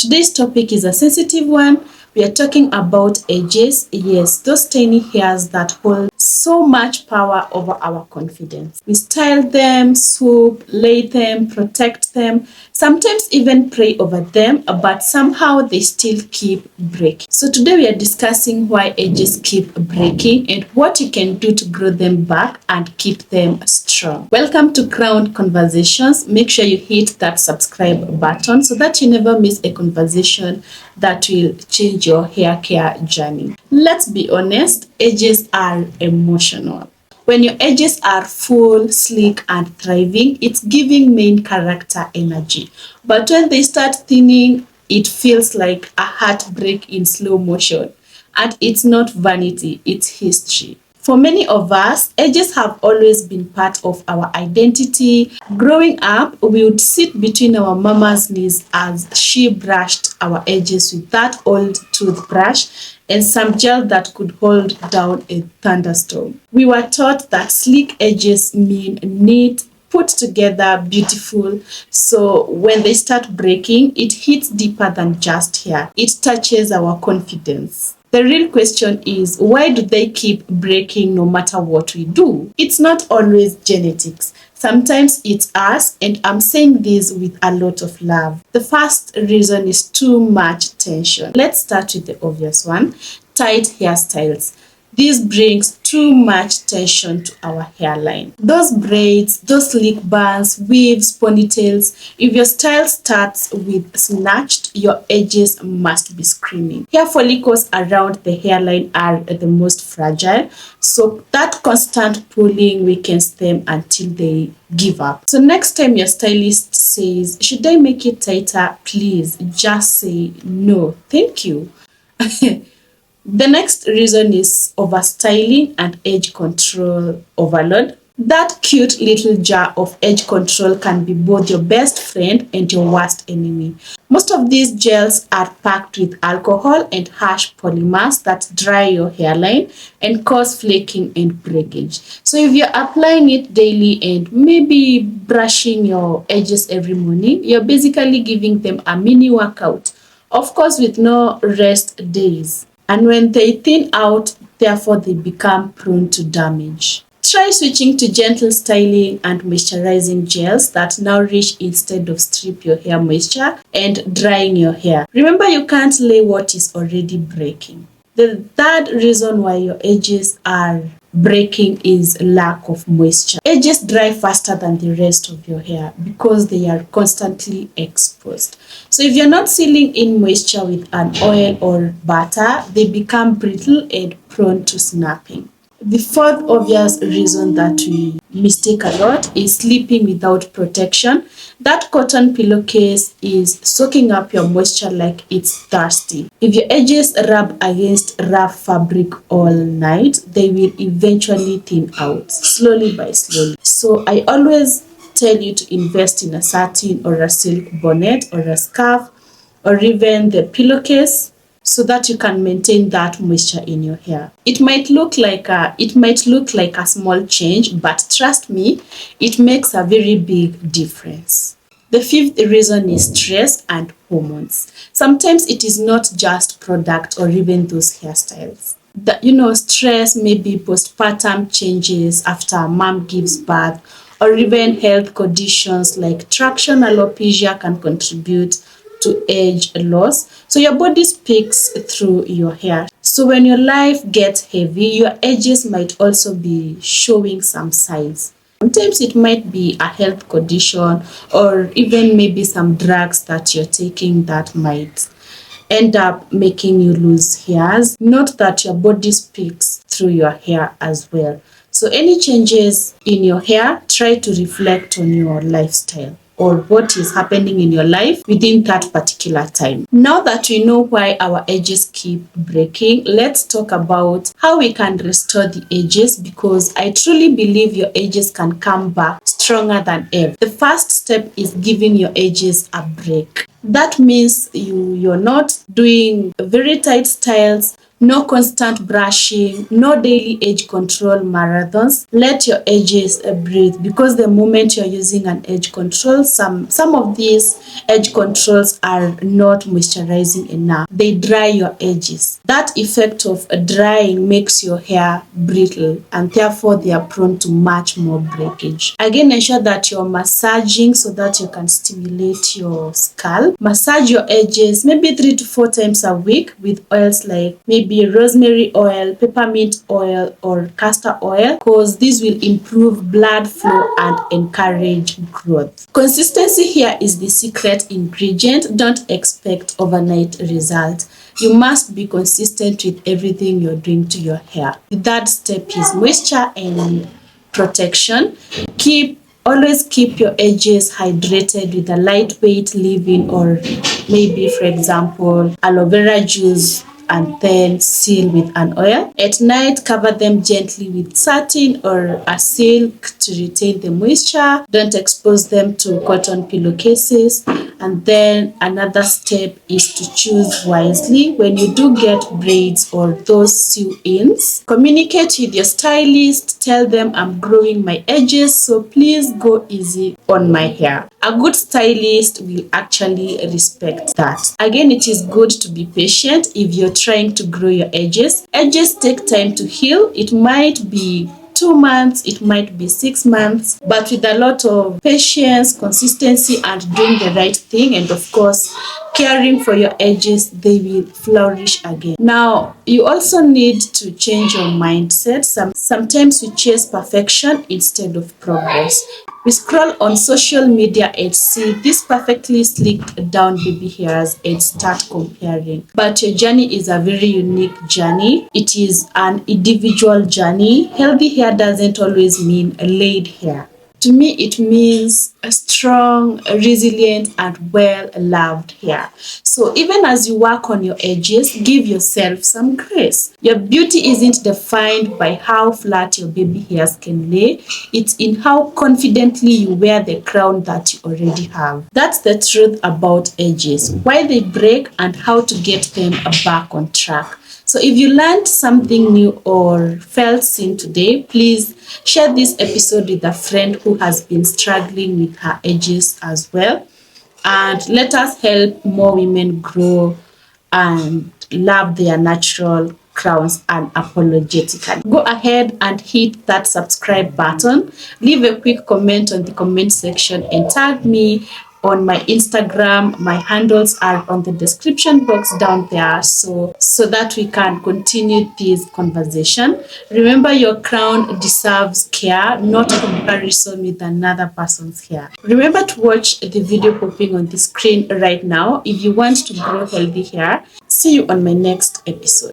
Today's topic is a sensitive one. We are talking about edges. Yes, those tiny hairs that hold so much power over our confidence. We style them, swoop, lay them, protect them, sometimes even pray over them, but somehow they still keep breaking. So today we are discussing why edges keep breaking and what you can do to grow them back and keep them strong. Welcome to Crown Conversations. Make sure you hit that subscribe button so that you never miss a conversation that will change your hair care journey. Let's be honest, edges are emotional. When your edges are full, sleek, and thriving, it's giving main character energy. But when they start thinning, it feels like a heartbreak in slow motion. And it's not vanity, it's history. For many of us, edges have always been part of our identity. Growing up, we would sit between our mama's knees as she brushed our edges with that old toothbrush and some gel that could hold down a thunderstorm. We were taught that sleek edges mean neat, put together, beautiful. So when they start breaking, it hits deeper than just hair. It touches our confidence. The real question is, why do they keep breaking no matter what we do? It's not always genetics. Sometimes it's us, and I'm saying this with a lot of love. The first reason is too much tension. Let's start with the obvious one, tight hairstyles. This brings too much tension to our hairline. Those braids, those sleek buns, weaves, ponytails, if your style starts with snatched, your edges must be screaming. Hair follicles around the hairline are the most fragile, so that constant pulling weakens them until they give up. So next time your stylist says, "Should I make it tighter?" please just say, "No, thank you." The next reason is overstyling and edge control overload. That cute little jar of edge control can be both your best friend and your worst enemy. Most of these gels are packed with alcohol and harsh polymers that dry your hairline and cause flaking and breakage. So if you're applying it daily and maybe brushing your edges every morning, you're basically giving them a mini workout, of course with no rest days. And when they thin out, therefore they become prone to damage. Try switching to gentle styling and moisturizing gels that nourish instead of strip your hair moisture and drying your hair. Remember, you can't lay what is already breaking. The third reason why your edges are breaking is lack of moisture. Edges dry faster than the rest of your hair because they are constantly exposed. So if you're not sealing in moisture with an oil or butter, they become brittle and prone to snapping. The fourth obvious reason that we mistake a lot is sleeping without protection. That cotton pillowcase is soaking up your moisture like it's thirsty. If your edges rub against rough fabric all night, they will eventually thin out, slowly by slowly. So I always tell you to invest in a satin or a silk bonnet or a scarf or even the pillowcase, so that you can maintain that moisture in your hair. It might look like a small change, but trust me, it makes a very big difference. The fifth reason is stress and hormones. Sometimes it is not just product or even those hairstyles. Stress, maybe postpartum changes after mom gives birth, or even health conditions like traction alopecia can contribute to age loss. So your body speaks through your hair. So when your life gets heavy, your edges might also be showing some signs. Sometimes it might be a health condition or even maybe some drugs that you're taking that might end up making you lose hairs. Note that your body speaks through your hair as well. So any changes in your hair, try to reflect on your lifestyle or what is happening in your life within that particular time. Now that we know why our edges keep breaking, let's talk about how we can restore the edges, because I truly believe your edges can come back stronger than ever. The first step is giving your edges a break. That means you're not doing very tight styles, No constant brushing, no daily edge control marathons. Let your edges breathe, because the moment you're using an edge control, some of these edge controls are not moisturizing enough. They dry your edges. That effect of drying makes your hair brittle, and therefore they are prone to much more breakage. Again, ensure that you're massaging so that you can stimulate your scalp. Massage your edges maybe 3 to 4 times a week with oils like maybe rosemary oil, peppermint oil, or castor oil, because this will improve blood flow and encourage growth. Consistency here is the secret ingredient. Don't expect overnight results. You must be consistent with everything you're doing to your hair. The third step is moisture and protection. Always keep your edges hydrated with a lightweight leave-in, or maybe, for example, aloe vera juice, and then seal with an oil. At night, cover them gently with satin or a silk to retain the moisture. Don't expose them to cotton pillowcases. And then another step is to choose wisely. When you do get braids or those sew-ins, communicate with your stylist. Tell them, I'm growing my edges, so please go easy on my hair. A good stylist will actually respect that. Again, it is good to be patient if you're trying to grow your edges. Edges take time to heal. It might be 2 months, it might be 6 months, but with a lot of patience, consistency, and doing the right thing, and of course caring for your edges, they will flourish again. Now, you also need to change your mindset. Sometimes we chase perfection instead of progress. We scroll on social media and see these perfectly slicked down baby hairs and start comparing. But your journey is a very unique journey. It is an individual journey. Healthy hair doesn't always mean laid hair. To me, it means a strong, resilient, and well-loved hair. So even as you work on your edges, give yourself some grace. Your beauty isn't defined by how flat your baby hairs can lay. It's in how confidently you wear the crown that you already have. That's the truth about edges, why they break, and how to get them back on track. So if you learned something new or felt seen today, please share this episode with a friend who has been struggling with her edges as well. And let us help more women grow and love their natural crowns unapologetically. Go ahead and hit that subscribe button. Leave a quick comment on the comment section and tag me on my Instagram. My handles are on the description box down there, so that we can continue this conversation. Remember, your crown deserves care, not comparison with another person's hair. Remember to watch the video popping on the screen right now if you want to grow healthy hair. See you on my next episode.